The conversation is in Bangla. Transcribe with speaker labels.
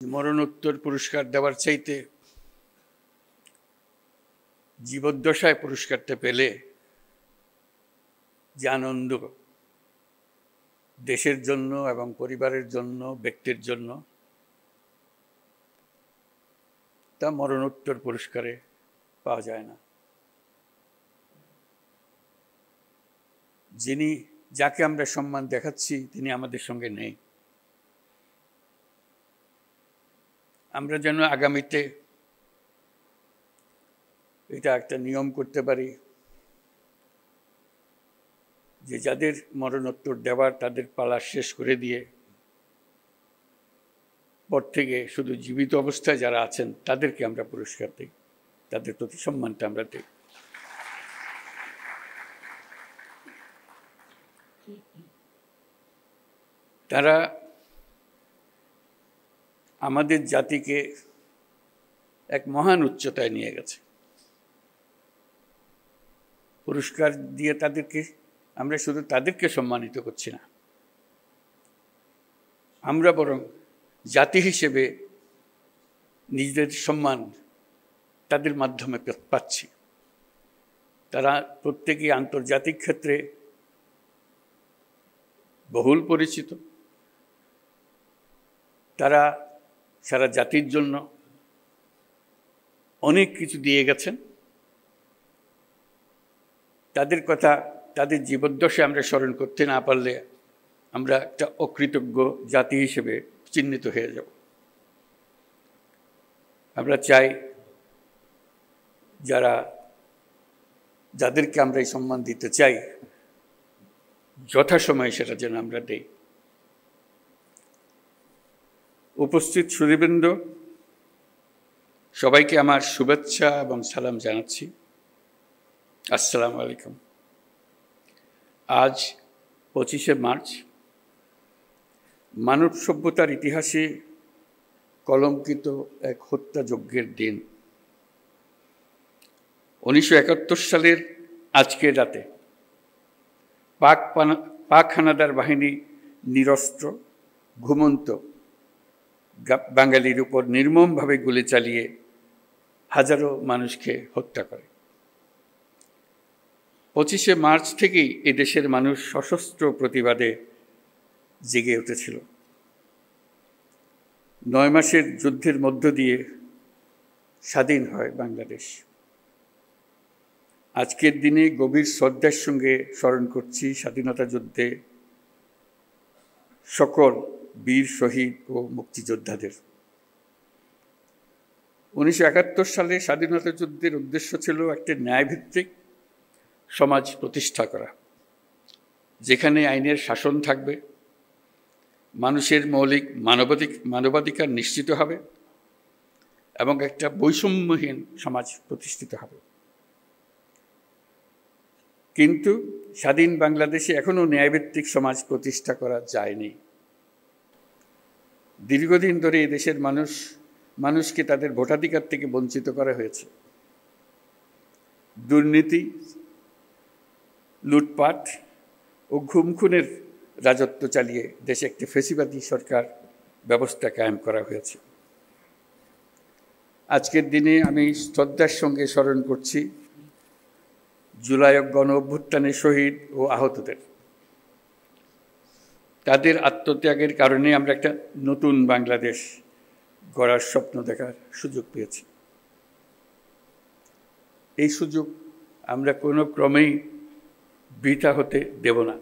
Speaker 1: মরণোত্তর পুরস্কার দেওয়ার চাইতে জীবদ্দশায় পুরস্কারটা পেলে যে আনন্দ দেশের জন্য এবং পরিবারের জন্য, ব্যক্তির জন্য, তা মরণোত্তর পুরস্কারে পাওয়া যায় না। যাকে আমরা সম্মান দেখাচ্ছি তিনি আমাদের সঙ্গে নেই। আমরা যেন আগামীতে এটা একটা নিয়ম করতে পারি যে যাদের মরণোত্তর দেওয়ার তাদের পালা শেষ করে দিয়ে পর থেকে শুধু জীবিত অবস্থায় যারা আছেন তাদেরকে আমরা পুরস্কার দিই, তাদের প্রতি সম্মানটা আমরা দিই। তারা আমাদের জাতিকে এক মহান উচ্চতায় নিয়ে গেছে। পুরস্কার দিয়ে আমরা শুধু তাদেরকে সম্মানিত করছি না, আমরা বরং জাতি হিসেবে নিজেদের সম্মান তাদের মাধ্যমে পাচ্ছি। তারা প্রত্যেকেই আন্তর্জাতিক ক্ষেত্রে বহুল পরিচিত। তারা সারা জাতির জন্য অনেক কিছু দিয়ে গেছেন। তাদের কথা, তাদের জীবদ্দশায় আমরা স্মরণ করতে না পারলে আমরা একটা অকৃতজ্ঞ জাতি হিসেবে চিহ্নিত হয়ে যাব। আমরা চাই যাদেরকে আমরা এই সম্মান দিতে চাই যথাসময়ে সেটা যেন আমরা দেই। উপস্থিত সুধীবৃন্দ, সবাইকে আমার শুভেচ্ছা এবং সালাম জানাচ্ছি। আসসালামু আলাইকুম। আজ 25শে মার্চ মানব সভ্যতার ইতিহাসে কলঙ্কিত এক হত্যাযজ্ঞের দিন। 1971 সালের আজকের রাতে পাক হানাদার বাহিনী নিরস্ত্র ঘুমন্ত বাঙালির উপর নির্মমভাবে গুলি চালিয়ে হাজারো মানুষকে হত্যা করে। 25শে মার্চ থেকেই এদেশের মানুষ সশস্ত্র প্রতিবাদে জেগে উঠেছিল। 9 মাসের যুদ্ধের মধ্য দিয়ে স্বাধীন হয় বাংলাদেশ। আজকের দিনে গভীর শ্রদ্ধার সঙ্গে স্মরণ করছি স্বাধীনতা যুদ্ধে সকল বীর শহীদ ও মুক্তিযোদ্ধাদের। 1971 সালে স্বাধীনতা যুদ্ধের উদ্দেশ্য ছিল একটি ন্যায়ভিত্তিক সমাজ প্রতিষ্ঠা করা, যেখানে আইনের শাসন থাকবে, মানুষের মৌলিক মানবাধিকার নিশ্চিত হবে এবং একটা বৈষম্যহীন সমাজ প্রতিষ্ঠিত হবে। কিন্তু স্বাধীন বাংলাদেশে এখনো ন্যায়ভিত্তিক সমাজ প্রতিষ্ঠা করা যায়নি। দীর্ঘদিন ধরে এই দেশের মানুষকে তাদের ভোটাধিকার থেকে বঞ্চিত করা হয়েছে। দুর্নীতি, লুটপাট ও খুনের রাজত্ব চালিয়ে দেশে একটি ফ্যাসিবাদী সরকার ব্যবস্থা কায়েম করা হয়েছে। আজকের দিনে আমি শ্রদ্ধার সঙ্গে স্মরণ করছি জুলাই গণ অভ্যুত্থানে শহীদ ও আহতদের। তাদের আত্মত্যাগের কারণে আমরা একটা নতুন বাংলাদেশ গড়ার স্বপ্ন দেখার সুযোগ পেয়েছি। এই সুযোগ আমরা কোনো ক্রমেই বৃথা হতে দেব না।